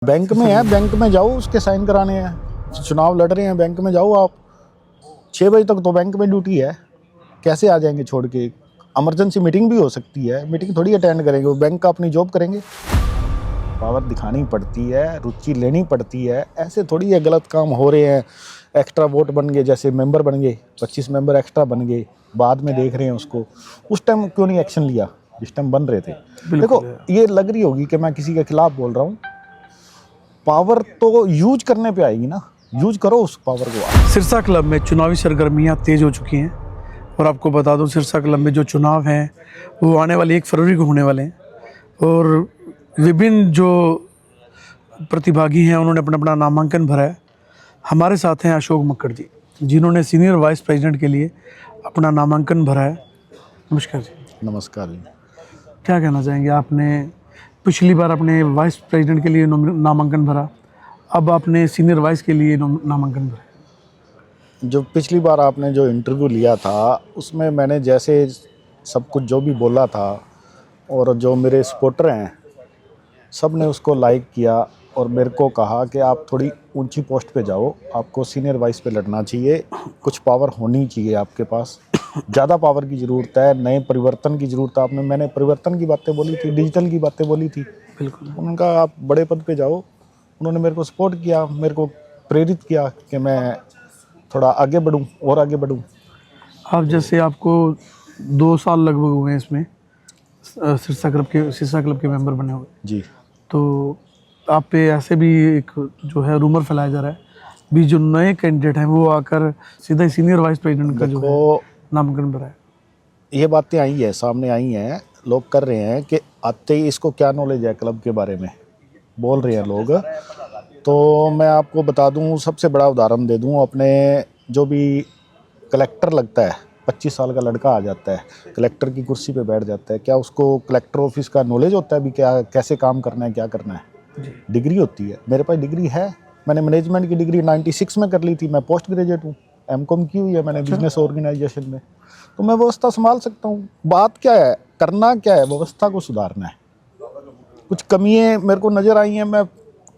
Bank में है, bank में जाओ, उसके साइन कराने हैं। चुनाव लड़ रहे हैं, बैंक में जाओ आप। 6 बजे तक तो बैंक में ड्यूटी है, कैसे आ जाएंगे छोड़ के? इमरजेंसी मीटिंग भी हो सकती है, मीटिंग थोड़ी अटेंड करेंगे, वो बैंक का अपनी जॉब करेंगे। पावर दिखानी पड़ती है, रुचि लेनी पड़ती है, ऐसे थोड़ी है गलत काम हो रहे हैं। एक्स्ट्रा वोट बन गए, जैसे मेंबर बन गए, 25 मेंबर एक्स्ट्रा बन गए, बाद में देख रहे हैं उसको। उस टाइम क्यों नहीं एक्शन लिया जिस टाइम बन रहे थे? देखो, ये लग रही होगी कि मैं किसी के खिलाफ बोल रहा हूँ। पावर तो यूज करने पे आएगी ना, यूज करो उस पावर को। सिरसा क्लब में चुनावी सरगर्मियां तेज हो चुकी हैं और आपको बता दूं, सिरसा क्लब में जो चुनाव हैं वो आने वाली 1 फरवरी को होने वाले हैं और विभिन्न जो प्रतिभागी हैं उन्होंने अपना अपना नामांकन भरा है। हमारे साथ हैं अशोक मक्कड़ जी, जिन्होंने सीनियर वाइस प्रेसिडेंट के लिए अपना नामांकन भरा है। नमस्कार जी। नमस्कार जी। क्या कहना चाहेंगे? आपने पिछली बार अपने वाइस प्रेसिडेंट के लिए नामांकन भरा, अब आपने सीनियर वाइस के लिए नामांकन भरा। जो पिछली बार आपने जो इंटरव्यू लिया था, उसमें मैंने जैसे सब कुछ जो भी बोला था, और जो मेरे सपोर्टर हैं सब ने उसको लाइक किया और मेरे को कहा कि आप थोड़ी ऊंची पोस्ट पे जाओ, आपको सीनियर वाइस पे लड़ना चाहिए, कुछ पावर होनी चाहिए आपके पास, ज़्यादा पावर की ज़रूरत है, नए परिवर्तन की ज़रूरत है। मैंने परिवर्तन की बातें बोली थी, डिजिटल की बातें बोली थी। बिल्कुल। उन्होंने कहा आप बड़े पद पे जाओ। उन्होंने मेरे को सपोर्ट किया, मेरे को प्रेरित किया कि मैं थोड़ा आगे बढ़ूं और आगे बढ़ूं। आप जैसे आपको 2 साल लगभग हुए हैं इसमें, सिरसा क्लब के मेंबर बने हुए जी। तो आप पे ऐसे भी एक जो है रूमर फैलाया जा रहा है भी जो नए कैंडिडेट हैं वो आकर सीधा ही सीनियर वाइस प्रेसिडेंट का जो है नामांकन भरा है। ये बातें आई है, सामने आई हैं, लोग कर रहे हैं कि आते ही इसको क्या नॉलेज है क्लब के बारे में, बोल रहे हैं लोग। तो मैं आपको बता दूं, सबसे बड़ा उदाहरण दे दूं, अपने जो भी कलेक्टर लगता है, 25 साल का लड़का आ जाता है, कलेक्टर की कुर्सी पे बैठ जाता है, क्या उसको कलेक्टर ऑफिस का नॉलेज होता है भी क्या कैसे काम करना है, क्या करना है? डिग्री होती है। मेरे पास डिग्री है, मैंने मैनेजमेंट की डिग्री 96 में कर ली थी, मैं पोस्ट ग्रेजुएट हूँ, एमकॉम की हुई है मैंने बिजनेस ऑर्गेनाइजेशन में। तो मैं व्यवस्था संभाल सकता हूँ। बात क्या है, करना क्या है, व्यवस्था को सुधारना है। कुछ कमियाँ मेरे को नज़र आई हैं, मैं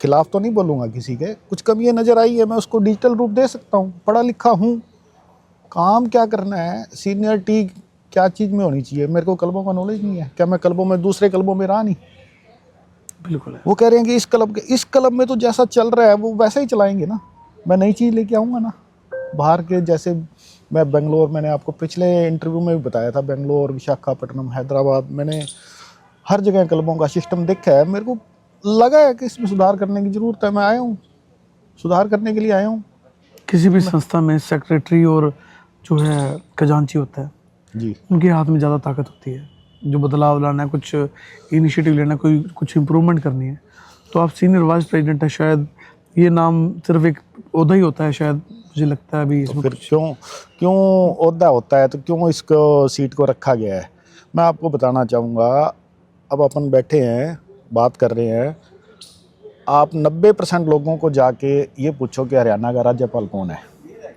खिलाफ तो नहीं बोलूँगा किसी के, कुछ कमियाँ नज़र आई है, मैं उसको डिजिटल रूप दे सकता हूँ। पढ़ा लिखा हूँ, काम क्या करना है, सीनियरिटी क्या चीज़ में होनी चाहिए, मेरे को क्लबों का नॉलेज नहीं है। क्या मैं क्लबों में, दूसरे क्लबों में रहा नहीं? बिल्कुल है। वो कह रहे हैं कि इस क्लब में तो जैसा चल रहा है वो वैसा ही चलाएंगे ना, मैं नई चीज़ लेके आऊँगा ना। बाहर के जैसे मैं बेंगलोर, मैंने आपको पिछले इंटरव्यू में भी बताया था, बेंगलोर, विशाखापट्टनम, हैदराबाद, मैंने हर जगह क्लबों का सिस्टम देखा है। मेरे को लगा है कि इसमें सुधार करने की ज़रूरत है। मैं आया हूँ, सुधार करने के लिए आया हूँ। किसी भी संस्था में सेक्रेटरी और जो है खजांची होता है जी। उनके हाथ में ज़्यादा ताकत होती है। जो बदलाव लाना है, कुछ इनिशिएटिव लेना, कुछ इम्प्रूवमेंट करनी है, तो आप सीनियर वाइस प्रेसिडेंट है, शायद ये नाम सिर्फ एक ओहदा ही होता है, शायद मुझे लगता है अभी इसमें तो फिर क्यों ओहदा होता है, तो क्यों इसको सीट को रखा गया है? मैं आपको बताना चाहूँगा। अब अपन बैठे हैं, बात कर रहे हैं, आप 90% लोगों को जाके ये पूछो कि हरियाणा का राज्यपाल कौन है,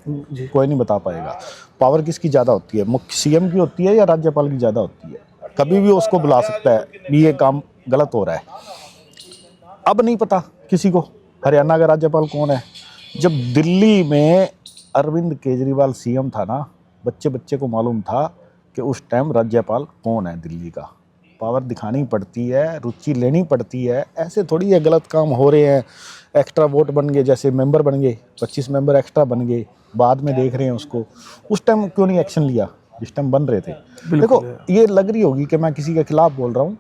जी। कोई नहीं बता पाएगा। पावर किसकी ज़्यादा होती है, मुख्य सीएम की होती है या राज्यपाल की ज़्यादा होती है? कभी भी उसको बुला सकता है भी ये काम गलत हो रहा है। अब नहीं पता किसी को हरियाणा का राज्यपाल कौन है। जब दिल्ली में अरविंद केजरीवाल सीएम था ना, बच्चे बच्चे को मालूम था कि उस टाइम राज्यपाल कौन है दिल्ली का। पावर दिखानी पड़ती है, रुचि लेनी पड़ती है, ऐसे थोड़ी है गलत काम हो रहे हैं। एक्स्ट्रा वोट बन गए, जैसे मेंबर बन गए, 25 मेंबर एक्स्ट्रा बन गए, बाद में देख रहे हैं उसको। उस टाइम क्यों नहीं एक्शन लिया जिस टाइम बन रहे थे? देखो, ये लग रही होगी कि मैं किसी के खिलाफ बोल रहा हूँ।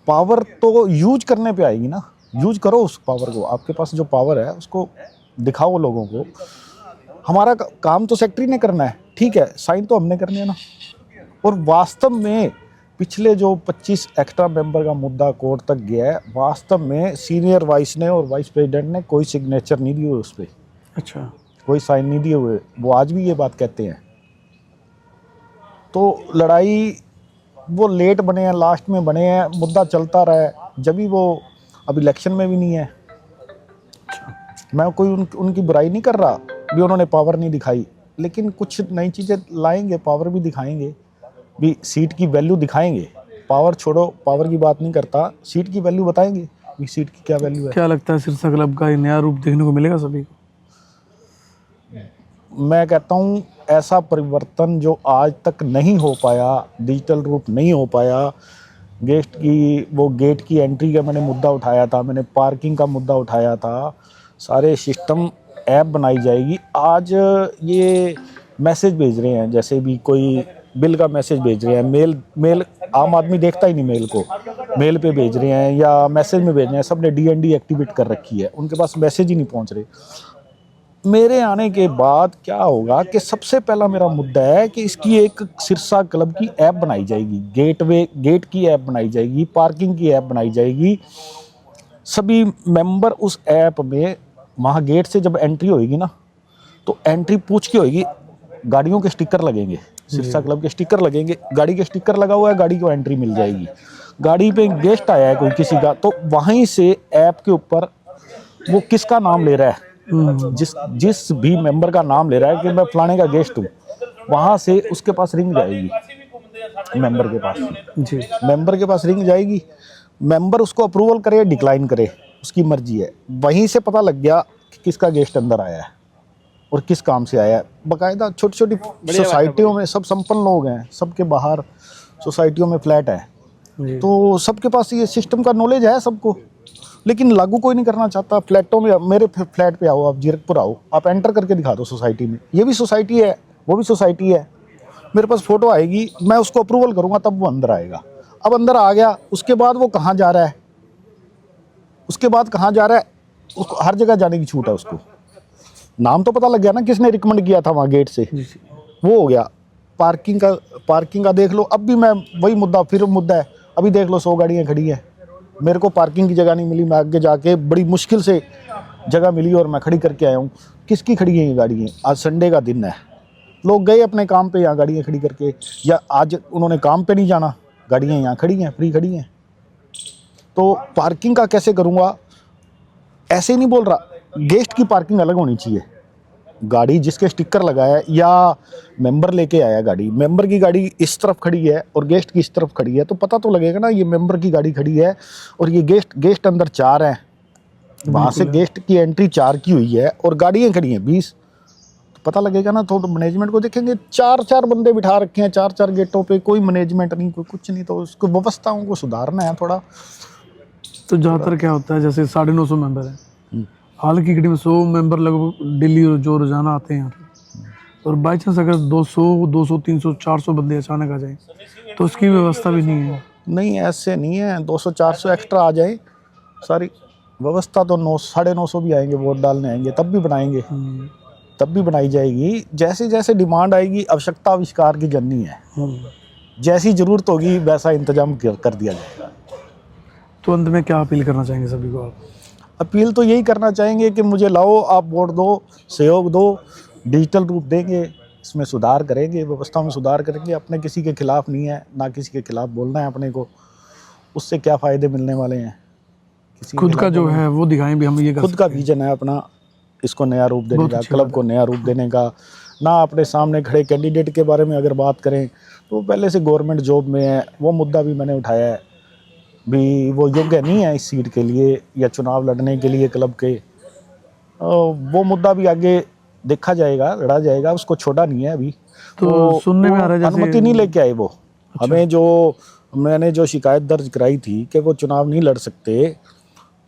पावर तो यूज करने पे आएगी ना, यूज करो उस पावर को। आपके पास जो पावर है उसको दिखाओ लोगों को। हमारा काम तो सेक्रेटरी ने करना है, ठीक है, साइन तो हमने करने हैं ना। और वास्तव में पिछले जो 25 एक्स्ट्रा मेंबर का मुद्दा कोर्ट तक गया है, वास्तव में सीनियर वाइस ने और वाइस प्रेसिडेंट ने कोई सिग्नेचर नहीं दिए उस पर। अच्छा। कोई साइन नहीं दिए हुए, वो आज भी ये बात कहते हैं। तो लड़ाई वो लेट बने हैं, लास्ट में बने हैं, मुद्दा चलता रहा है, जब भी वो अब इलेक्शन में भी नहीं है। मैं कोई उनकी बुराई नहीं कर रहा भी उन्होंने पावर नहीं दिखाई, लेकिन कुछ नई चीज़ें लाएंगे, पावर भी दिखाएंगे, भी सीट की वैल्यू दिखाएंगे। पावर छोड़ो, पावर की बात नहीं करता, सीट की वैल्यू बताएंगे इस सीट की क्या वैल्यू है। क्या लगता है सिरसा क्लब का ये नया रूप देखने को मिलेगा सभी को? मैं कहता हूँ ऐसा परिवर्तन जो आज तक नहीं हो पाया, डिजिटल रूप नहीं हो पाया, गेट की एंट्री का मैंने मुद्दा उठाया था, मैंने पार्किंग का मुद्दा उठाया था, सारे सिस्टम ऐप बनाई जाएगी। आज ये मैसेज भेज रहे हैं, जैसे भी कोई बिल का मैसेज भेज रहे हैं, मेल आम आदमी देखता ही नहीं, मेल को मेल पे भेज रहे हैं या मैसेज में भेज रहे हैं, सब ने DND एक्टिवेट कर रखी है, उनके पास मैसेज ही नहीं पहुंच रहे। मेरे आने के बाद क्या होगा कि सबसे पहला मेरा मुद्दा है कि इसकी एक सिरसा क्लब की ऐप बनाई जाएगी, गेट की ऐप बनाई जाएगी, पार्किंग की ऐप बनाई जाएगी। सभी मेंबर उस ऐप में, वहाँ गेट से जब एंट्री होएगी ना, तो एंट्री पूछ के होएगी, गाड़ियों के स्टिकर लगेंगे, सिरसा क्लब के स्टिकर लगेंगे, गाड़ी के स्टिकर लगा हुआ है, गाड़ी को एंट्री मिल जाएगी। गाड़ी पे गेस्ट आया है कोई किसी का, तो वहीं से ऐप के ऊपर वो किसका नाम ले रहा है, जिस भी मेंबर का नाम ले रहा है कि मैं फलाने का गेस्ट हूँ, वहां से उसके पास रिंग जाएगी, मेंबर के पास जी। मेंबर के पास रिंग जाएगी। मेंबर उसको अप्रूवल करे या डिक्लाइन करे, उसकी मर्जी है। वहीं से पता लग गया कि किसका गेस्ट अंदर आया है और किस काम से आया है। बाकायदा छोटी छोटी सोसाइटियों में सब संपन्न लोग हैं, सबके बाहर सोसाइटियों में फ्लैट है, तो सबके पास ये सिस्टम का नॉलेज है सबको, लेकिन लागू कोई नहीं करना चाहता। फ्लैटों में, मेरे फ्लैट पे आओ, आप जीरकपुर आओ, आप एंटर करके दिखा दो सोसाइटी में, ये भी सोसाइटी है, वो भी सोसाइटी है, मेरे पास फ़ोटो आएगी, मैं उसको अप्रूवल करूँगा तब वो अंदर आएगा। अब अंदर आ गया, उसके बाद वो कहाँ जा रहा है, उसके बाद कहाँ जा रहा है, उसको हर जगह जाने की छूट है। उसको नाम तो पता लग गया ना किसने रिकमेंड किया था वहाँ गेट से, वो हो गया। पार्किंग का देख लो, अब भी मैं वही मुद्दा, फिर मुद्दा है, अभी देख लो 100 गाड़ियाँ खड़ी हैं, मेरे को पार्किंग की जगह नहीं मिली, मैं आगे जाके बड़ी मुश्किल से जगह मिली और मैं खड़ी करके आया हूँ। किसकी खड़ी हैं ये गाड़ियाँ? आज संडे का दिन है, लोग गए अपने काम पे, यहाँ गाड़ियाँ खड़ी करके, या आज उन्होंने काम पे नहीं जाना, गाड़ियाँ यहाँ खड़ी हैं, फ्री खड़ी हैं। तो पार्किंग का कैसे करूँगा? ऐसे ही नहीं बोल रहा, गेस्ट की पार्किंग अलग होनी चाहिए। गाड़ी जिसके स्टिकर लगाया या मेंबर लेके आया गाड़ी, मेंबर की गाड़ी इस तरफ खड़ी है और गेस्ट की इस तरफ खड़ी है, तो पता तो लगेगा ना ये मेंबर की गाड़ी खड़ी है और ये गेस्ट अंदर 4 हैं, वहाँ से गेस्ट की एंट्री 4 की हुई है और गाड़ियाँ खड़ी हैं 20, तो पता लगेगा ना। तो मैनेजमेंट को देखेंगे, 4 बंदे बिठा रखे हैं 4 गेटों पे, कोई मैनेजमेंट नहीं, कोई कुछ नहीं, तो उसको व्यवस्थाओं को सुधारना है थोड़ा। तो ज़्यादातर क्या होता है, जैसे 950 मेंबर हैं, हाल की घड़ी में 100 मेंबर लगभग दिल्ली जो रोजाना आते हैं यहाँ पे, और बाई चांस अगर 200, 300, 400 बंदे अचानक आ जाए तो उसकी व्यवस्था भी नहीं है। नहीं, ऐसे नहीं है, 200-400 एक्स्ट्रा आ जाए, सारी व्यवस्था तो 900-950 भी आएंगे, वोट डालने आएंगे, तब भी बनाएंगे, तब भी बनाई जाएगी। जैसे जैसे डिमांड आएगी, आवश्यकता आविष्कार की जननी है, जैसी ज़रूरत होगी वैसा इंतजाम कर दिया जाएगा। तो अंत में क्या अपील करना चाहेंगे सभी को आप? अपील तो यही करना चाहेंगे कि मुझे लाओ, आप वोट दो, सहयोग दो, डिजिटल रूप देंगे, इसमें सुधार करेंगे, व्यवस्था में सुधार करेंगे। अपने किसी के खिलाफ नहीं है, ना किसी के खिलाफ बोलना है अपने को, उससे क्या फ़ायदे मिलने वाले हैं। किसी खुद का जो है वो दिखाएं भी, हम ये खुद का विजन है अपना, इसको नया रूप देने का, क्लब को नया रूप देने का। ना अपने सामने खड़े कैंडिडेट के बारे में अगर बात करें तो पहले से गवर्नमेंट जॉब में है, वो मुद्दा भी मैंने उठाया है, भी वो योग्य नहीं है इस सीट के लिए या चुनाव लड़ने के लिए क्लब के। वो मुद्दा भी आगे देखा जाएगा, लड़ा जाएगा, उसको छोड़ा नहीं है अभी। तो सुनने में आ रहा है जैसे अनुमति नहीं लेके आए वो। हमें मैंने जो शिकायत दर्ज कराई थी कि वो चुनाव नहीं लड़ सकते,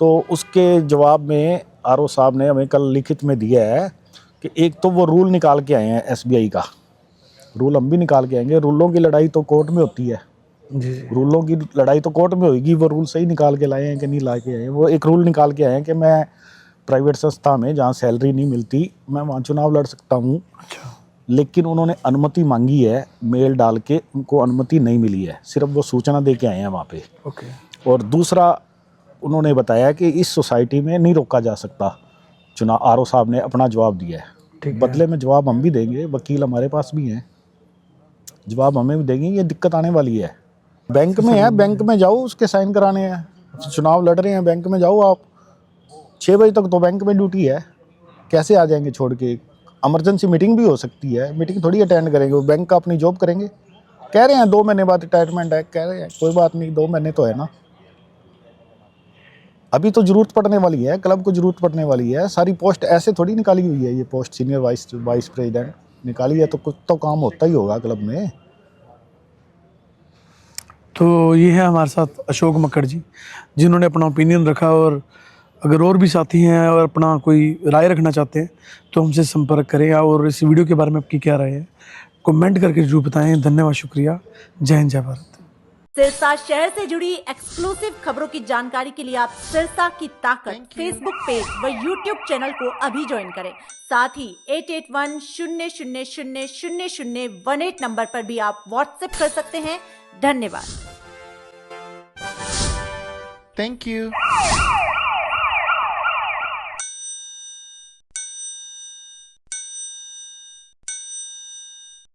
तो उसके जवाब में आरओ साहब ने हमें कल लिखित में दिया है कि एक तो वो रूल निकाल के आए हैं, SBI का रूल हम भी निकाल के आएंगे। रूलों की लड़ाई तो कोर्ट में होती है, रूलों की लड़ाई तो कोर्ट में होगी। वो रूल सही निकाल के लाए हैं कि नहीं ला के आए हैं? वो एक रूल निकाल के आए हैं कि मैं प्राइवेट संस्था में जहाँ सैलरी नहीं मिलती, मैं वहाँ चुनाव लड़ सकता हूँ। अच्छा। लेकिन उन्होंने अनुमति मांगी है, मेल डाल के, उनको अनुमति नहीं मिली है, सिर्फ वो सूचना दे के आए हैं वहाँ पे। और दूसरा उन्होंने बताया कि इस सोसाइटी में नहीं रोका जा सकता चुनाव। आरओ साहब ने अपना जवाब दिया है, बदले में जवाब हम भी देंगे, वकील हमारे पास भी हैं, जवाब हमें भी देंगे। ये दिक्कत आने वाली है। बैंक में है, बैंक में जाओ, उसके साइन कराने हैं। चुनाव लड़ रहे हैं, बैंक में जाओ आप, 6 बजे तक तो बैंक में ड्यूटी है, कैसे आ जाएंगे छोड़ के? इमरजेंसी मीटिंग भी हो सकती है, मीटिंग थोड़ी अटेंड करेंगे, वो बैंक का अपनी जॉब करेंगे। कह रहे हैं 2 महीने बाद रिटायरमेंट है, कह रहे हैं, कोई बात नहीं, 2 महीने तो है ना। अभी तो जरूरत पड़ने वाली है, क्लब को जरूरत पड़ने वाली है। सारी पोस्ट ऐसे थोड़ी निकाली हुई है, ये पोस्ट सीनियर वाइस प्रेसिडेंट निकाली है तो कुछ तो काम होता ही होगा क्लब में। तो ये है हमारे साथ अशोक मक्कड़ जी, जिन्होंने अपना ओपिनियन रखा। और अगर और भी साथी हैं और अपना कोई राय रखना चाहते हैं तो हमसे संपर्क करें। और इस वीडियो के बारे में आपकी क्या राय है कमेंट करके जरूर बताएं। धन्यवाद, शुक्रिया। जय हिंद, जय भारत। सिरसा शहर से जुड़ी एक्सक्लूसिव खबरों की जानकारी के लिए आप सिरसा की ताकत फेसबुक पेज व यूट्यूब चैनल को अभी ज्वाइन करें। साथ ही 8810000018 नंबर पर भी आप व्हाट्सएप कर सकते हैं। धन्यवाद। Thank you.